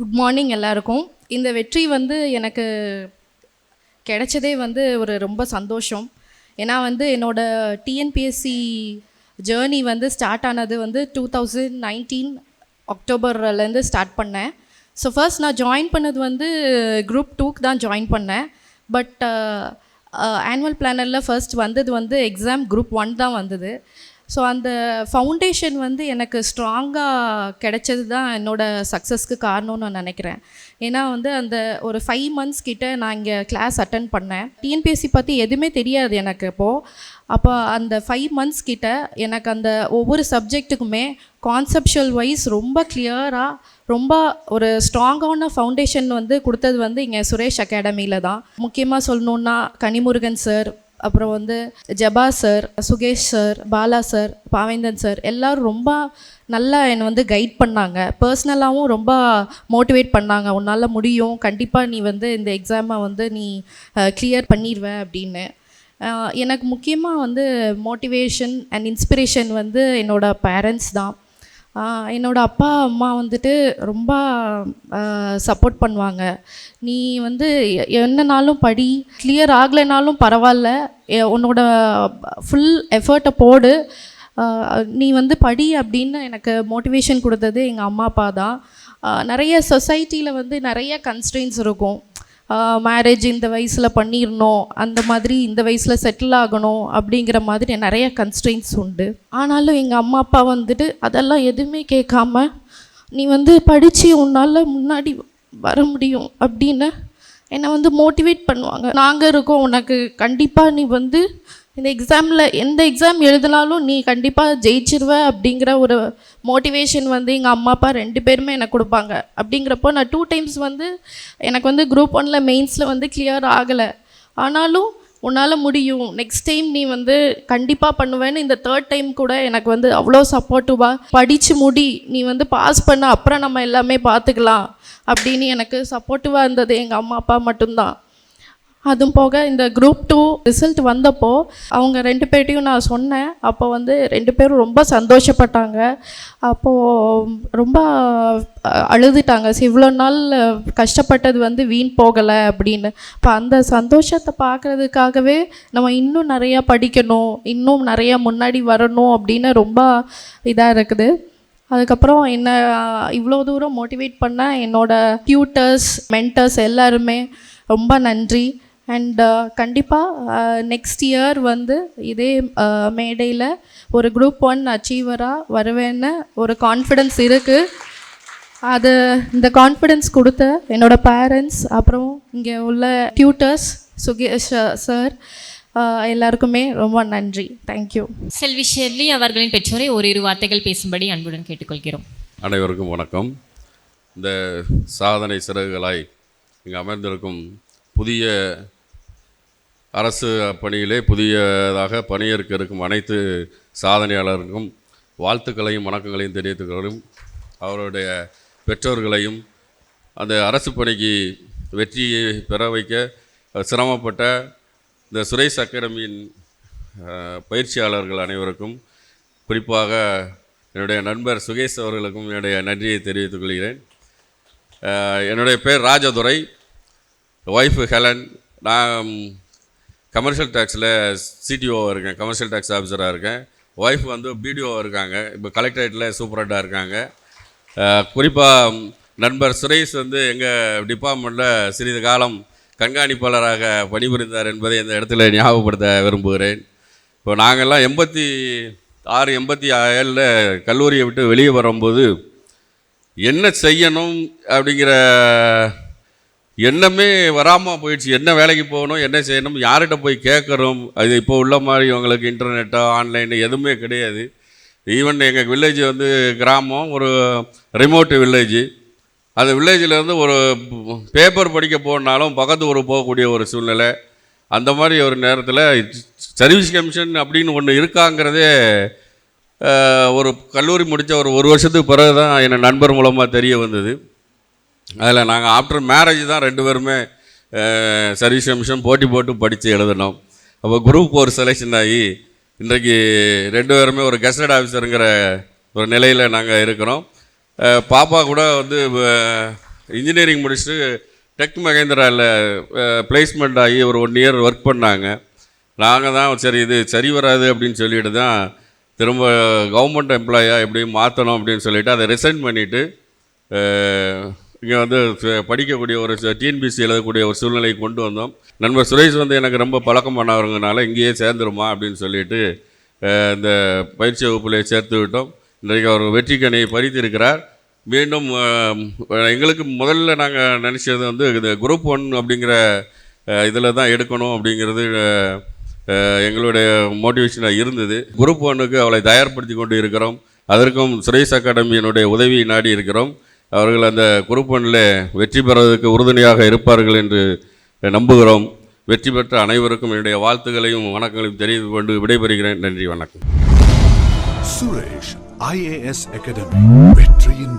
Good morning எல்லாருக்கும். இந்த வெற்றி வந்து எனக்கு கிடைச்சதே வந்து ஒரு ரொம்ப சந்தோஷம். ஏன்னா வந்து என்னோடய டிஎன்பிஎஸ்சி ஜேர்னி வந்து ஸ்டார்ட் ஆனது வந்து 2019 அக்டோபர்லேருந்து ஸ்டார்ட் பண்ணேன். ஸோ ஃபர்ஸ்ட் நான் ஜாயின் பண்ணது வந்து குரூப் 2க்கு தான் ஜாயின் பண்ணேன். பட் ஆனுவல் பிளானரில் ஃபர்ஸ்ட் வந்தது வந்து எக்ஸாம் குரூப் 1 தான் வந்தது. ஸோ அந்த ஃபவுண்டேஷன் வந்து எனக்கு ஸ்ட்ராங்காக கிடைச்சது தான் என்னோடய சக்ஸஸ்க்கு காரணம்னு நான் நினைக்கிறேன். ஏன்னா வந்து அந்த ஒரு 5 months கிட்ட நான் இங்கே கிளாஸ் அட்டன் பண்ணேன். டிஎன்பிஎஸ்சி பற்றி எதுவுமே தெரியாது எனக்கு அப்போ அந்த 5 months கிட்ட எனக்கு அந்த ஒவ்வொரு சப்ஜெக்ட்டுக்குமே கான்செப்ஷுவல் வைஸ் ரொம்ப கிளியராக ரொம்ப ஒரு ஸ்ட்ராங்கான ஃபவுண்டேஷன் வந்து கொடுத்தது வந்து இங்கே சுரேஷ் அகாடமியில் தான். முக்கியமாக சொல்லணுன்னா கனிமுருகன் சார், அப்புறம் வந்து Jaba sir, Sukesh sir, Bala sir, Bavendhan sir எல்லோரும் ரொம்ப நல்லா என்னை வந்து கைட் பண்ணாங்க. பர்சனலாகவும் ரொம்ப மோட்டிவேட் பண்ணாங்க. உன்னால் முடியும், கண்டிப்பாக நீ வந்து இந்த எக்ஸாமை வந்து நீ கிளியர் பண்ணிடுவ அப்படின்னு. எனக்கு முக்கியமாக வந்து மோட்டிவேஷன் அண்ட் இன்ஸ்பிரேஷன் வந்து என்னோடய பேரண்ட்ஸ் தான். என்னோடய அப்பா அம்மா வந்துட்டு ரொம்ப சப்போர்ட் பண்ணுவாங்க. நீ வந்து என்னன்னாலும் படி, கிளியர் ஆகலைனாலும் பரவாயில்ல, உன்னோட ஃபுல் எஃபர்ட்டை போடு, நீ வந்து படி அப்படின்னு எனக்கு மோட்டிவேஷன் கொடுத்தது எங்கள் அம்மா அப்பா தான். நிறைய சொசைட்டியில் வந்து நிறைய கன்ஸ்ட்ரெயின்ஸ் இருக்கும். மேரேஜ் இந்த வயசில் பண்ணிடணும், அந்த மாதிரி இந்த வயசில் செட்டில் ஆகணும் அப்படிங்கிற மாதிரி நிறைய கன்ஸ்ட்ரெயின்ஸ் உண்டு. ஆனாலும் எங்கள் அம்மா அப்பா வந்துட்டு அதெல்லாம் எதுவுமே கேட்காம நீ வந்து படித்து உன்னால் முன்னாடி வர முடியும் அப்படின்னு என்னை வந்து மோட்டிவேட் பண்ணுவாங்க. நாங்கள் இருக்கோம் உனக்கு, கண்டிப்பாக நீ வந்து இந்த எக்ஸாமில் எந்த எக்ஸாம் எழுதினாலும் நீ கண்டிப்பாக ஜெயிச்சிருவ அப்படிங்கிற ஒரு மோட்டிவேஷன் வந்து எங்கள் அம்மா அப்பா 2 பேருமே எனக்கு கொடுப்பாங்க. அப்படிங்கிறப்போ நான் 2 times வந்து எனக்கு வந்து குரூப் 1ல் மெயின்ஸில் வந்து கிளியர் ஆகலை. ஆனாலும் உன்னால் முடியும், நெக்ஸ்ட் டைம் நீ வந்து கண்டிப்பாக பண்ணுவேன்னு இந்த 3rd time கூட எனக்கு வந்து அவ்வளோ சப்போர்ட்டிவாக படித்து முடி, நீ வந்து பாஸ் பண்ண, அப்புறம் நம்ம எல்லாமே பார்த்துக்கலாம் அப்படின்னு எனக்கு சப்போர்ட்டிவாக இருந்தது எங்கள் அம்மா அப்பா மட்டும்தான். அதுவும் போக இந்த குரூப் 2 ரிசல்ட் வந்தப்போ அவங்க 2 பேர்ட்டையும் நான் சொன்னேன். அப்போ வந்து 2 பேரும் ரொம்ப சந்தோஷப்பட்டாங்க. அப்போது ரொம்ப அழுதுட்டாங்க. இவ்வளோ நாள் கஷ்டப்பட்டது வந்து வீண் போகலை அப்படின்னு. இப்போ அந்த சந்தோஷத்தை பார்க்குறதுக்காகவே நம்ம இன்னும் நிறையா படிக்கணும், இன்னும் நிறையா முன்னாடி வரணும் அப்படின்னு ரொம்ப இதாக இருக்குது. அதுக்கப்புறம் என்ன இவ்வளோ தூரம் மோட்டிவேட் பண்ண என்னோடய டியூட்டர்ஸ், மென்டர்ஸ் எல்லாருமே ரொம்ப நன்றி. அண்ட் கண்டிப்பாக நெக்ஸ்ட் இயர் வந்து இதே மேடையில் ஒரு குரூப் 1 அச்சீவராக வருவேன்னு ஒரு கான்ஃபிடென்ஸ் இருக்குது. அது இந்த கான்ஃபிடென்ஸ் கொடுத்த என்னோடய பேரண்ட்ஸ், அப்புறம் இங்கே உள்ள டியூட்டர்ஸ், சுகேஷ் சார், எல்லாருக்குமே ரொம்ப நன்றி. தேங்க்யூ. செல்வி ஷெர்லி அவர்களின் பெற்றோரை ஓரிரு வார்த்தைகள் பேசும்படி அன்புடன் கேட்டுக்கொள்கிறோம். அனைவருக்கும் வணக்கம். இந்த சாதனை சிறகுகளாய் இங்கே அமர்ந்திருக்கும் புதிய அரசு பணியிலே புதியதாக பணியேற்க இருக்கும் அனைத்து சாதனையாளருக்கும் வாழ்த்துக்களையும் வணக்கங்களையும் தெரிவித்துக்கொள்ளும். அவருடைய பெற்றோர்களையும் அந்த அரசு பணிக்கு வெற்றியை பெற வைக்க சிரமப்பட்ட இந்த சுரேஷ் அகாடமியின் பயிற்சியாளர்கள் அனைவருக்கும், குறிப்பாக என்னுடைய நண்பர் சுகேஷ் அவர்களுக்கும் என்னுடைய நன்றியை தெரிவித்துக் கொள்கிறேன். என்னுடைய பேர் ராஜதுரை, ஒய்ஃபு ஹெலன். நான் கமர்ஷியல் டேக்ஸில் சிடிஓவாக இருக்கேன், கமர்ஷியல் டேக்ஸ் ஆஃபீஸராக இருக்கேன். ஒய்ஃப் வந்து பிடிஓவாக இருக்காங்க, இப்போ கலெக்டரேட்டில் சூப்பரண்டாக இருக்காங்க. குறிப்பாக நண்பர் சுரேஷ் வந்து எங்கள் டிபார்ட்மெண்ட்டில் சிறிது காலம் கண்காணிப்பாளராக பணிபுரிந்தார் என்பதை இந்த இடத்துல ஞாபகப்படுத்த விரும்புகிறேன். இப்போ நாங்கள்லாம் 86, 87 கல்லூரியை விட்டு வெளியே வரும்போது என்ன செய்யணும் அப்படிங்கிற எண்ணமே வராமல் போயிடுச்சு. என்ன வேலைக்கு போகணும், என்ன செய்யணும், யார்கிட்ட போய் கேட்குறோம். அது இப்போ உள்ள மாதிரி உங்களுக்கு இன்டர்நெட்டோ ஆன்லைனு எதுவுமே கிடையாது. ஈவன் எங்கள் வில்லேஜ் வந்து கிராமம், ஒரு ரிமோட் வில்லேஜ். அந்த வில்லேஜிலேருந்து ஒரு பேப்பர் படிக்க போனாலும் பக்கத்து ஊர் போகக்கூடிய ஒரு சூழ்நிலை. அந்த மாதிரி ஒரு நேரத்தில் சர்வீஸ் கமிஷன் அப்படின்னு ஒன்று இருக்காங்கிறதே ஒரு கல்லூரி முடித்த ஒரு வருஷத்துக்கு பிறகு தான் என் நண்பர் மூலமாக தெரிய வந்தது. அதில் நாங்கள் ஆஃப்டர் மேரேஜ் தான் 2 பேருமே சர்வீஸ் கமிஷன் போட்டி போட்டு படித்து எழுதினோம். அப்போ குரூப் 4 செலெக்ஷன் ஆகி இன்றைக்கு 2 பேருமே ஒரு கெஸ்டட் ஆஃபீஸருங்கிற ஒரு நிலையில் நாங்கள் இருக்கிறோம். பாப்பா கூட வந்து இன்ஜினியரிங் முடிச்சுட்டு டெக் மகேந்திராவில் பிளேஸ்மெண்ட் ஆகி ஒரு 1 இயர் ஒர்க் பண்ணாங்க. நாங்கள் தான் சரி இது சரி வராது அப்படின்னு சொல்லிட்டு தான் திரும்ப கவர்மெண்ட் எம்ப்ளாயாக எப்படியும் மாற்றணும் அப்படின்னு சொல்லிவிட்டு அதை ரிசைன் பண்ணிவிட்டு இங்கே வந்து படிக்கக்கூடிய ஒரு டிஎன்பிசி எழுதக்கூடிய ஒரு சூழ்நிலையை கொண்டு வந்தோம். நண்பர் சுரேஷ் வந்து எனக்கு ரொம்ப பழக்கமானவங்கனால இங்கேயே சேர்ந்துருமா அப்படின்னு சொல்லிட்டு இந்த பயிற்சி வகுப்பிலே சேர்த்து விட்டோம். இன்றைக்கு அவர் வெற்றிக்கனியை பறித்திருக்கிறார். மீண்டும் எங்களுக்கு முதல்ல நாங்கள் நினச்சது வந்து இந்த குரூப் 1 அப்படிங்கிற இதில் தான் எடுக்கணும் அப்படிங்கிறது எங்களுடைய மோட்டிவேஷனாக இருந்தது. குரூப் 1க்கு அவளை தயார்படுத்தி கொண்டு இருக்கிறோம். அதற்கும் சுரேஷ் அகாடமியினுடைய உதவி நாடி இருக்கிறோம். அவர்கள் அந்த குரூப் 1ல் வெற்றி பெறுவதற்கு உறுதுணையாக இருப்பார்கள் என்று நம்புகிறோம். வெற்றி பெற்ற அனைவருக்கும் என்னுடைய வாழ்த்துக்களையும் வணக்கங்களையும் தெரிவித்து கொண்டு விடைபெறுகிறேன். நன்றி, வணக்கம். சுரேஷ் IAS அகாடமி, வெற்றியின்